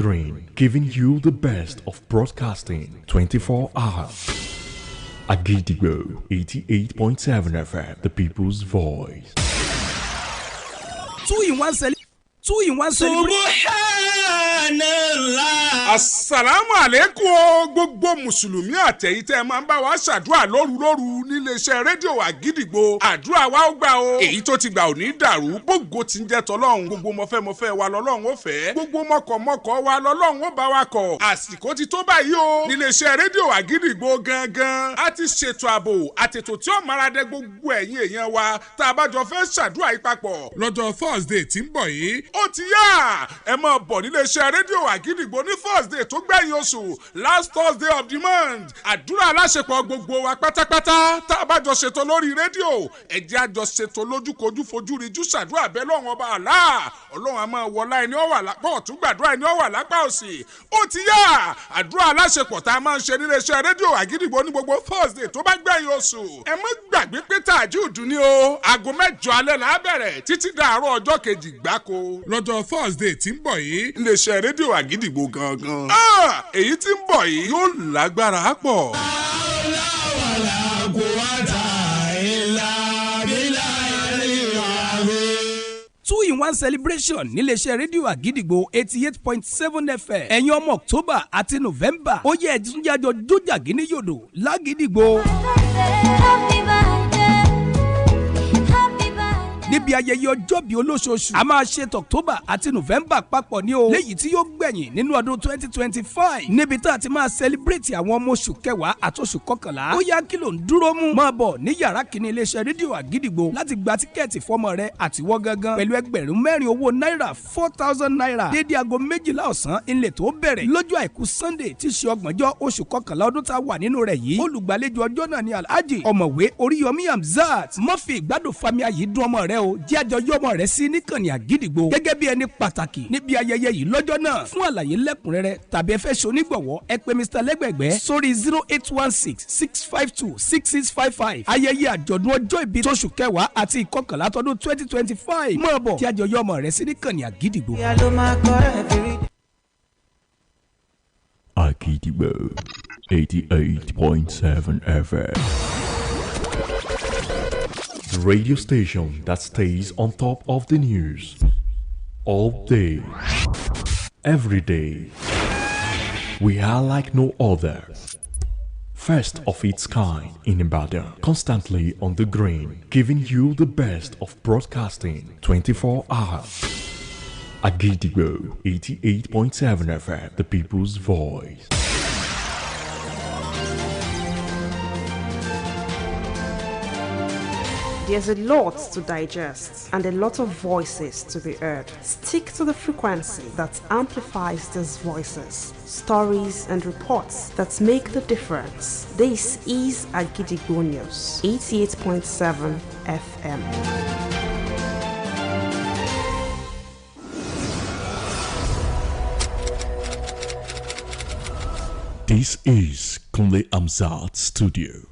green, giving you the best of broadcasting 24 hours. Agidigbo 88.7 FM, the people's voice. Two in one celebration. Assalamu alaikum gbogbo mùsùlùmí àtẹ̀yí tẹ́ máa ń bá wa ṣàdúrà lóru níléeṣẹ́ rédíò Àgídìgbo àdúrà wa ó gbà o èyí tó ti gbà ò ní dàrú gbogbo tí ń jẹ́ tọ́lọ́run gbogbo mọ̀fẹ́ wa lọ́lọ́run ó fẹ́ gbogbo mọ̀kọ̀mọ̀kọ̀ wa lọ́lọ́run ó bá wa kọ̀ àsìkò ti tó báyìí o níléeṣẹ́ rédíò Àgídìgbo gangan a ti ṣètò ààbò àtètò tí ó máradẹ gbogbo ẹ̀yin èèyàn wa tá a bá jọ fẹ́ ṣàdúrà yìí papọ̀ lọ́jọ́ Thursday tí ń bọ̀ yìí ó ti yá ẹ máa bọ̀ níléeṣẹ́ rédíò Àgídìgbo ní Thursday tó gbẹ̀yìn oṣù last Thursday of the month àdúrà aláṣepọ̀ gbogbo wa pátápátá tá a bá jọ ṣètò lórí rédíò ẹ jẹ́ a jọ ṣètò lójúkojú fojú ríjú ṣàdúrà bẹ́ẹ̀ lọ́wọ́n ọba àlá ọlọ́run a máa wọlá ẹni ó wà lápá ọ̀tún gbàdúrà ẹni ó wà lápá òsì ó ti yá àdúrà aláṣepọ̀ tá a máa ń ṣe níléeṣẹ́ rédíò Àgídìgbo ní gbogbo Thursday tó bá gbẹ̀yìn oṣù ẹ má gbàgbé pé tàjúùdù ni o aago 8 alẹ́ là á bẹ̀rẹ̀ títí dàárọ̀ ọjọ́ kejì gbáko lọ́jọ́ Thursday tí ń bọ̀ yìí níléeṣẹ́ rédíò Àgídìgbo gangan èyí tí ń bọ̀ yìí yóò lágbára pọ̀. Two in one celebration níléeṣẹ́ rédíò Àgídìgbo 88.7 FM ẹ̀yin ọmọ October àti November ó yẹ ẹ̀dúnjájọ jójàgí ní yòdò l'Àgídìgbo. Níbi ayẹyẹ ọjọ́ bíi olóṣooṣù a máa ṣe October àti November papọ̀ ní o léyìí tí yóò gbẹ̀yìn nínú ọdún 2025 níbi tá a ti máa celebrate àwọn ọmọ oṣù kẹwàá àti oṣù kọkànlá ó yá kí ló ń dúró mú máa bọ̀ ní yàrá kìíní iléeṣẹ́ rédíò Àgídìgbo láti gba tíkẹ́ẹ̀tì fọ́mọ rẹ àtiwọ́ gangan pẹ̀lú ẹgbẹ̀rún 4 owó náírà 4,000 naira déédéé aago 12 ọ̀sán ilẹ̀ tó bẹ̀rẹ̀ lọ́jọ́ àìkú Sunday tí ṣe 30 oṣù kọkànlá ọdún tá a wà nínú rẹ̀ yìí olùgbàlejò ọjọ́ náà ni Alhaji ọ̀mọ̀wé Oríyọmí Hamzat má fi ìgbádùn fami ayé dún ọmọ rẹ o jẹ́ àjọyọ̀ ọmọ rẹ̀ sí níkànnì Àgídìgbo gẹ́gẹ́ bí ẹni pàtàkì níbi ayẹyẹ yìí lọ́jọ́ náà fún àlàyé lẹ́kùnrẹ́rẹ́ tàbí ẹ fẹ́ ṣe onígbọ̀wọ́ ẹ pè Mr. Lẹ́gbẹ̀gbẹ́ sórí 08166526655 ayẹyẹ àjọ̀dún ọjọ́ ìbí tóṣù kẹwàá àti ìkọkànlá tọdún 2025 máa bọ̀ tí àjọyọ̀ ọmọ rẹ̀ sí níkànnì Àgídìgbo. Àgídìgbo 88.7 FM. The radio station that stays on top of the news all day, every day. We are like no other. First of its kind in Ibadan, constantly on the green, giving you the best of broadcasting 24 hours. Àgídìgbo 88.7 FM, the people's voice. There's a lot to digest and a lot of voices to be heard. Stick to the frequency that amplifies these voices, stories and reports that make the difference. This is Àgídìgbo News, 88.7 FM. This is Kunle Hamzat Studio.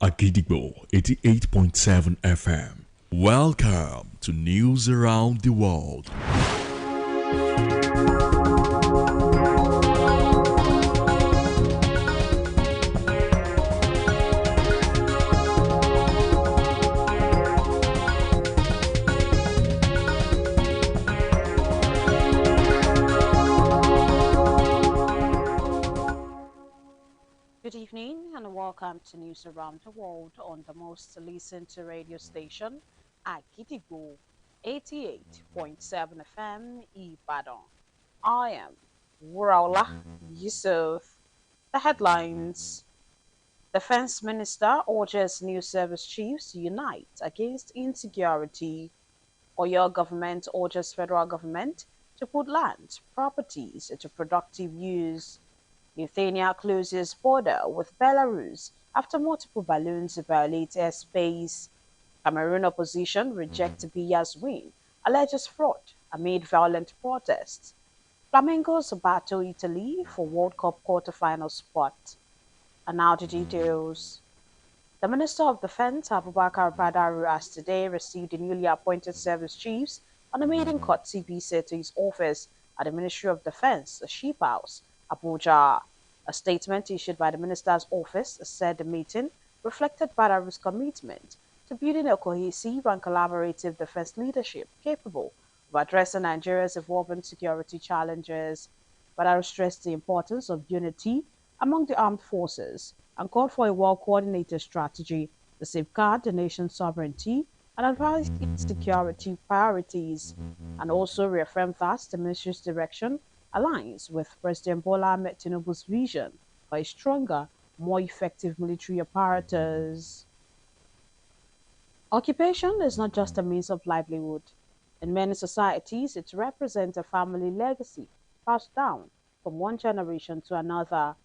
Àgídìgbo 88.7 FM. Welcome to News Around the World. Good evening and welcome to News Around the World on the most listened to radio station, Àgídìgbo 88.7 FM Ibadan. I am Wurola Yusuff. The headlines: Defense Minister urges new service chiefs to unite against insecurity. Oyo government urges federal government to put land properties into productive use. Lithuania closes border with Belarus after multiple balloons violate airspace. Cameroon opposition rejects Biya's win, alleges fraud amid violent protests. Flamengo's battle Italy for World Cup quarter-final spot. And now the details. The Minister of Defense, Abubakar Badaru, has today received the newly appointed service chiefs on a maiden courtesy visit to his office at the Ministry of Defense, Sheep House, Abuja. A statement issued by the minister's office said the meeting reflected Badari's commitment to building a cohesive and collaborative defense leadership capable of addressing Nigeria's evolving security challenges. Badari stressed the importance of unity among the armed forces and called for a well-coordinated strategy to safeguard the nation's sovereignty and advise its security priorities, and also reaffirmed that the ministry's direction aligns with President Bola Ahmed Tinubu's vision for a stronger, more effective military apparatus. Occupation is not just a means of livelihood. In many societies, it represents a family legacy passed down from one generation to another.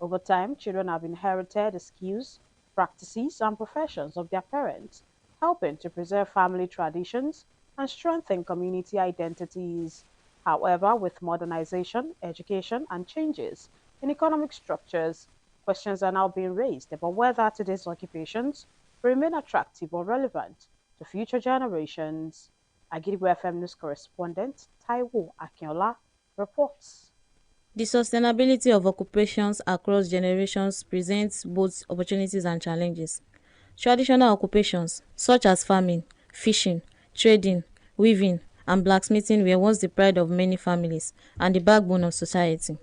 Over time, children have inherited the skills, practices, and professions of their parents, helping to preserve family traditions and strengthen community identities. However, with modernization, education, and changes in economic structures, questions are now being raised about whether today's occupations remain attractive or relevant to future generations. Agirigbo FM News correspondent Taiwo Akinola reports. The sustainability of occupations across generations presents both opportunities and challenges. Traditional occupations, such as farming, fishing, trading, weaving, and blacksmithing, were once the pride of many families and the backbone of society.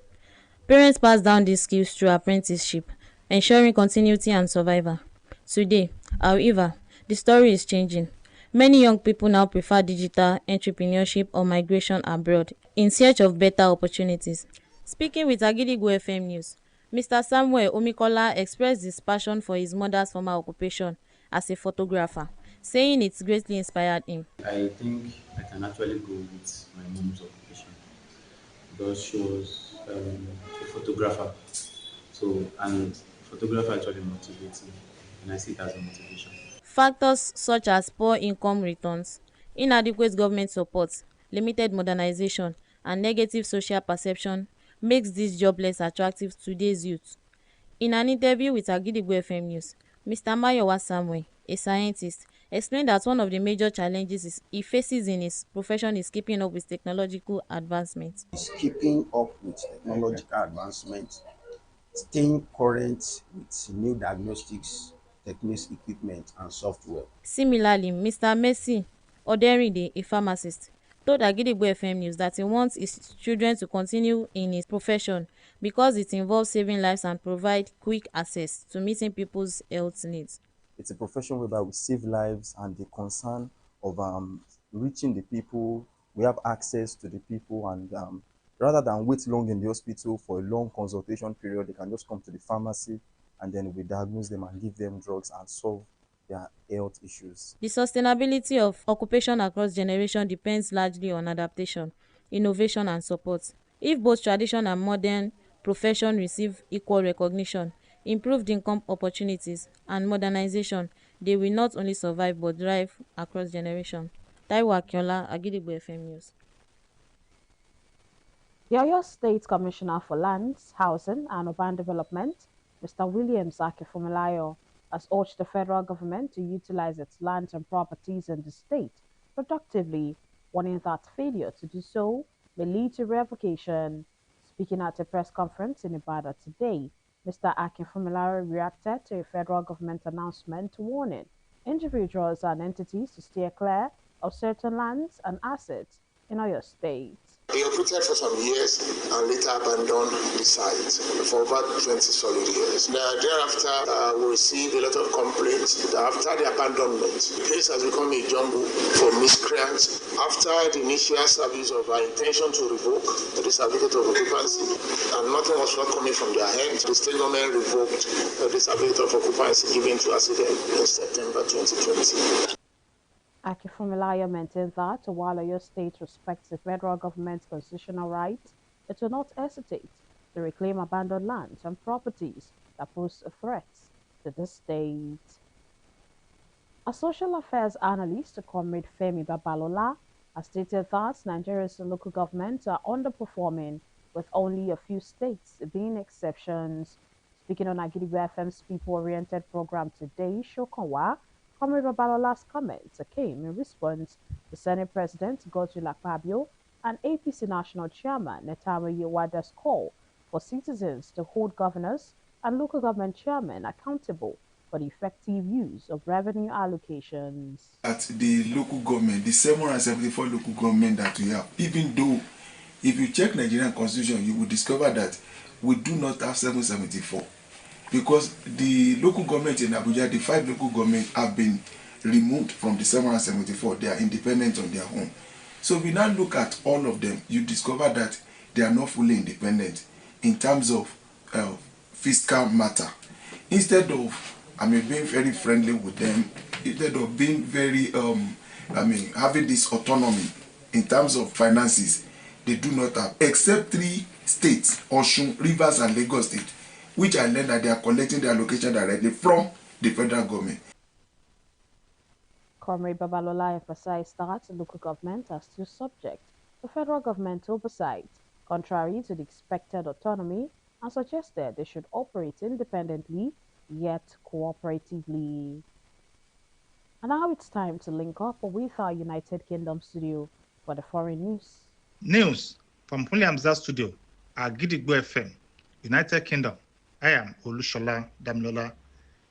Parents pass down these skills through apprenticeship, ensuring continuity and survival. Today, however, the story is changing. Many young people now prefer digital entrepreneurship or migration abroad in search of better opportunities. Speaking with Agidigbo FM News, Mr. Samuel Omikola expressed his passion for his mother's former occupation as a photographer, saying it greatly inspired him. I think I can actually go with my mom's occupation because she was a photographer. So, and photographer actually motivates me, and I see it as a motivation. Factors such as poor income returns, inadequate government support, limited modernization, and negative social perception makes this job less attractive to today's youth. In an interview with Agidigbo FM News, Mr. Mayowa Samuel, a scientist, explained that one of the major challenges he faces in his profession is keeping up with technological advancements. Is keeping up with technological advancements, staying current with new diagnostics, techniques, equipment, and software. Similarly, Mr. Messi Oderinde, a pharmacist, told Agidigbo FM News that he wants his children to continue in his profession because it involves saving lives and provide quick access to meeting people's health needs. It's a profession whereby we save lives, and the concern of reaching the people, we have access to the people, and rather than wait long in the hospital for a long consultation period, they can just come to the pharmacy and then we diagnose them and give them drugs and solve their health issues. The sustainability of occupation across generations depends largely on adaptation, innovation, and support. If both tradition and modern profession receive equal recognition, improved income opportunities, and modernization, they will not only survive but thrive across generations. Taiwo Akinola, Agidigbo FM News. The Oyo State Commissioner for Lands, Housing and Urban Development, Mr. Williams Akefumilayo, has urged the federal government to utilize its lands and properties in the state productively, warning that failure to do so may lead to revocation. Speaking at a press conference in Ibadan today, Mr. Akefumilayo reacted to a federal government announcement warning individuals and entities to steer clear of certain lands and assets in Oyo State. He operated for some years and later abandoned the site for about 20 solid years. Thereafter, we received a lot of complaints that after the abandonment, the place has become a jungle for miscreants. After the initial service of our intention to revoke the certificate of occupancy, and nothing was forthcoming from their end, the state government revoked the certificate of occupancy given to Accident in September 2020. Akefumilayo maintained that while Oyo State respects the federal government's constitutional rights, it will not hesitate to reclaim abandoned lands and properties that pose a threat to the state. A social affairs analyst, Comrade Femi Babalola, has stated that Nigeria's local governments are underperforming, with only a few states being exceptions. Speaking on Agidigbo FM's people-oriented program today, Shokanwa, Comrade Babalola's comments came in response to Senate President Godswill Akpabio and APC National Chairman Netama Yewada's call for citizens to hold governors and local government chairmen accountable for the effective use of revenue allocations. At the local government, the 774 local government that we have, even though if you check Nigerian constitution, you will discover that we do not have 774 because the local government in Abuja, the 5 local government have been removed from the 774. They are independent on their own. So if we now look at all of them, you discover that they are not fully independent in terms of fiscal matter. Instead of being very friendly with them, instead of being very having this autonomy in terms of finances, they do not have, except 3 states, Osun, Rivers and Lagos State, which I learned that they are collecting their allocation directly from the federal government. Comrade Babalola emphasized that local governments are still subject to federal government oversight, contrary to the expected autonomy, and suggested they should operate independently yet cooperatively. And now it's time to link up with our United Kingdom studio for the foreign news. News from Puliamza studio at Gidigbo FM, United Kingdom. I am Olusola Damilola.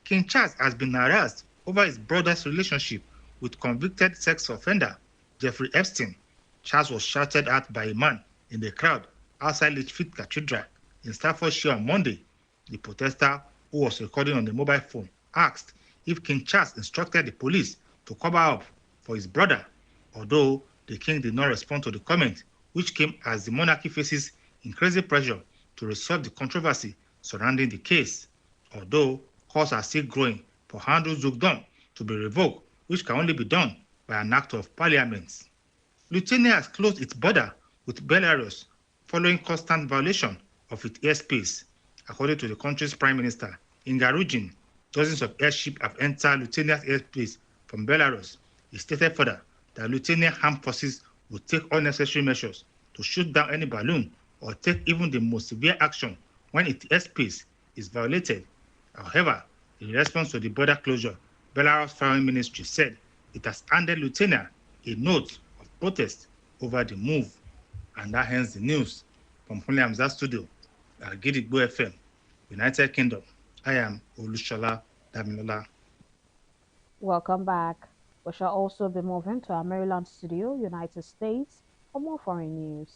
King Charles has been harassed over his brother's relationship with convicted sex offender Jeffrey Epstein. Charles was shouted at by a man in the crowd outside Lichfield Cathedral in Staffordshire on Monday. The protester, who was recording on the mobile phone, asked if King Charles instructed the police to cover up for his brother, although the king did not respond to the comment, which came as the monarchy faces increasing pressure to resolve the controversy surrounding the case. Although calls are still growing for Andrew Zugdon to be revoked, which can only be done by an act of parliament. Lithuania has closed its border with Belarus following constant violation of its airspace. According to the country's prime minister, Inga Rugin, dozens of airships have entered Lithuania's airspace from Belarus. He stated further that Lithuanian armed forces will take all necessary measures to shoot down any balloon or take even the most severe action when its airspace is violated. However, in response to the border closure, Belarus Foreign Ministry said it has handed Lithuania a note of protest over the move. And that ends the news from Puliamza studio at Gidigbo FM, United Kingdom. I am Olusola Damilola. Welcome back. We shall also be moving to our Maryland studio, United States, for more foreign news.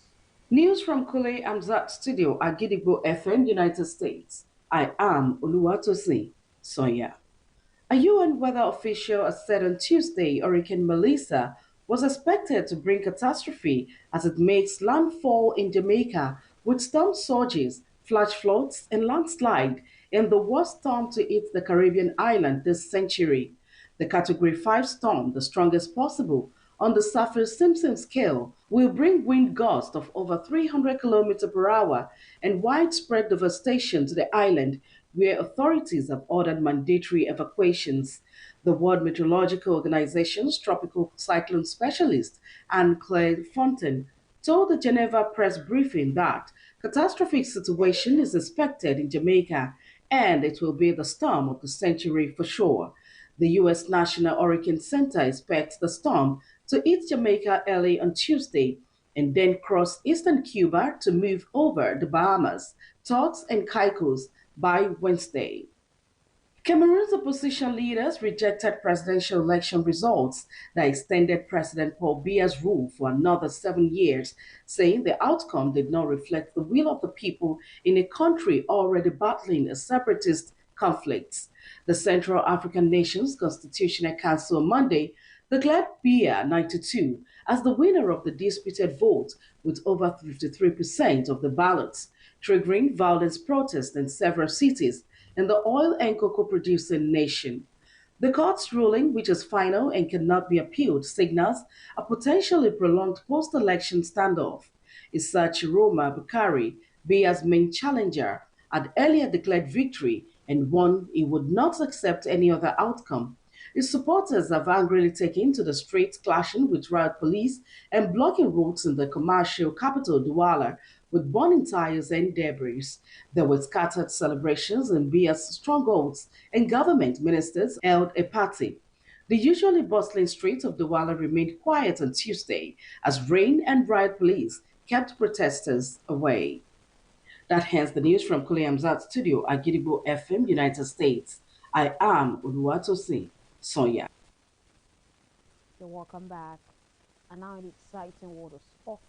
News from Kule Amzat studio at Gidigbo FM, United States. I am Oluwatosin Sonya. A UN weather official has said on Tuesday Hurricane Melissa was expected to bring catastrophe as it makes landfall in Jamaica with storm surges, flash floods, and landslide in the worst storm to hit the Caribbean island this century. The Category 5 storm, the strongest possible on the Saffir-Simpson scale, will bring wind gusts of over 300 km per hour and widespread devastation to the island, where authorities have ordered mandatory evacuations. The World Meteorological Organization's tropical cyclone specialist, Anne-Claire Fontaine, told the Geneva press briefing that catastrophic situation is expected in Jamaica and it will be the storm of the century for sure. The U.S. National Hurricane Center expects the storm to hit Jamaica early on Tuesday and then cross eastern Cuba to move over the Bahamas, Turks and Caicos by Wednesday. Cameroon's opposition leaders rejected presidential election results that extended President Paul Biya's rule for another 7 years, saying the outcome did not reflect the will of the people in a country already battling a separatist conflict. The Central African Nations Constitutional Council on Monday declared Biya 92 as the winner of the disputed vote with over 53% of the ballots, triggering violent protests in several cities in the oil and cocoa producing nation. The court's ruling, which is final and cannot be appealed, signals a potentially prolonged post-election standoff. Isachi Roma Bukari, Biya's main challenger, had earlier declared victory and warned he would not accept any other outcome. His supporters have angrily taken to the streets, clashing with riot police and blocking roads in the commercial capital Douala with burning tires and debris. There were scattered celebrations in Biya's strongholds, and government ministers held a party. The usually bustling streets of Douala remained quiet on Tuesday as rain and riot police kept protesters away. That ends the news from Kule Hamzat Studio at Gidigbo FM, United States. I am Uluwatosi Sonya. You're welcome back. And now in the exciting world of sports.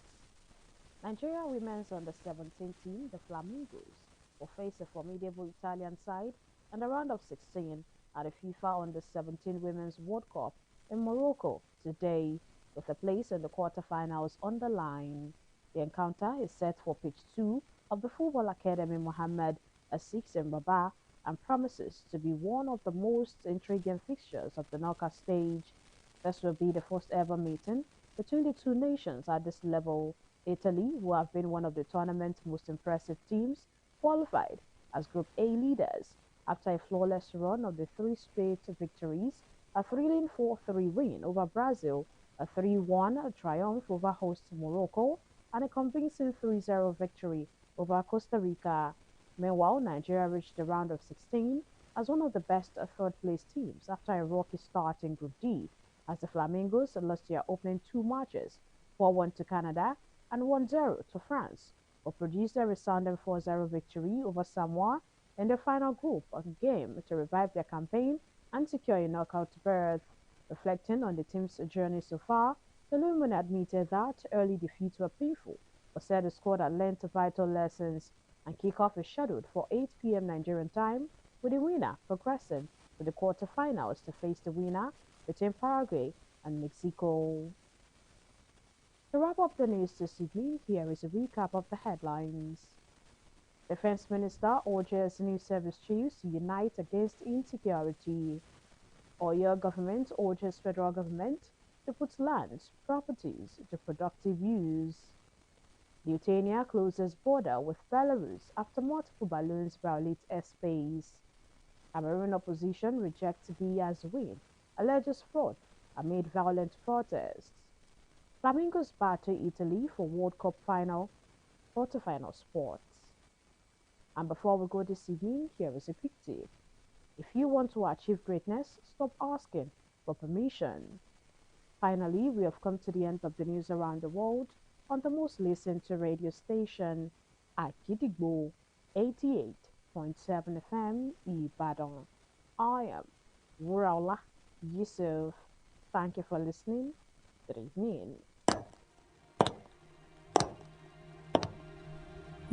Nigeria women's under-17 team, the Flamingos, will face a formidable Italian side in the round of 16 at the FIFA Under-17 Women's World Cup in Morocco today, with a place in the quarterfinals on the line. The encounter is set for pitch 2 of the Football Academy Mohammed Asix in Rabat and promises to be one of the most intriguing fixtures of the knockout stage. This will be the first ever meeting between the two nations at this level. Italy, who have been one of the tournament's most impressive teams, qualified as Group A leaders after a flawless run of the 3 straight victories, a thrilling 4-3 win over Brazil, a 3-1 triumph over host Morocco, and a convincing 3-0 victory over Costa Rica. Meanwhile, Nigeria reached the round of 16 as one of the best third-place teams after a rocky start in Group D, as the Flamingos lost their opening 2 matches, 4-1 to Canada and 1-0 to France, but produced a resounding 4-0 victory over Samoa in the final group game to revive their campaign and secure a knockout berth. Reflecting on the team's journey so far, the Lumen admitted that early defeats were painful, but said the squad had learned vital lessons, and kickoff is scheduled for 8 p.m. Nigerian time, with the winner progressing to the quarterfinals to face the winner between Paraguay and Mexico. To wrap up the news this evening, here is a recap of the headlines. Defense Minister urges new service chiefs to unite against insecurity. Oyo government urges federal government to put land, properties to productive use. Lithuania closes border with Belarus after multiple balloons violate airspace. Cameroon opposition rejects Biya's win, alleges fraud amid violent protests. Flamingos battle Italy for World Cup quarterfinal spots. And before we go this evening, here is a quick tip. If you want to achieve greatness, stop asking for permission. Finally, we have come to the end of the news around the world on the most listened to radio station at Gidigbo 88.7 FM Ibadan. I am Wurola Yusuff. Thank you for listening. Good evening.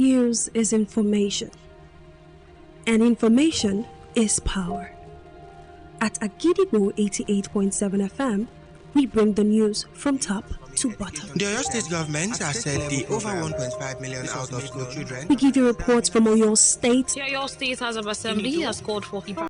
News is information, and information is power. At Agidigbo 88.7 FM, we bring the news from top to bottom. The Oyo State government has said the over 1.5 million out of school children. We give you reports from Oyo State. The Oyo State House of Assembly has called for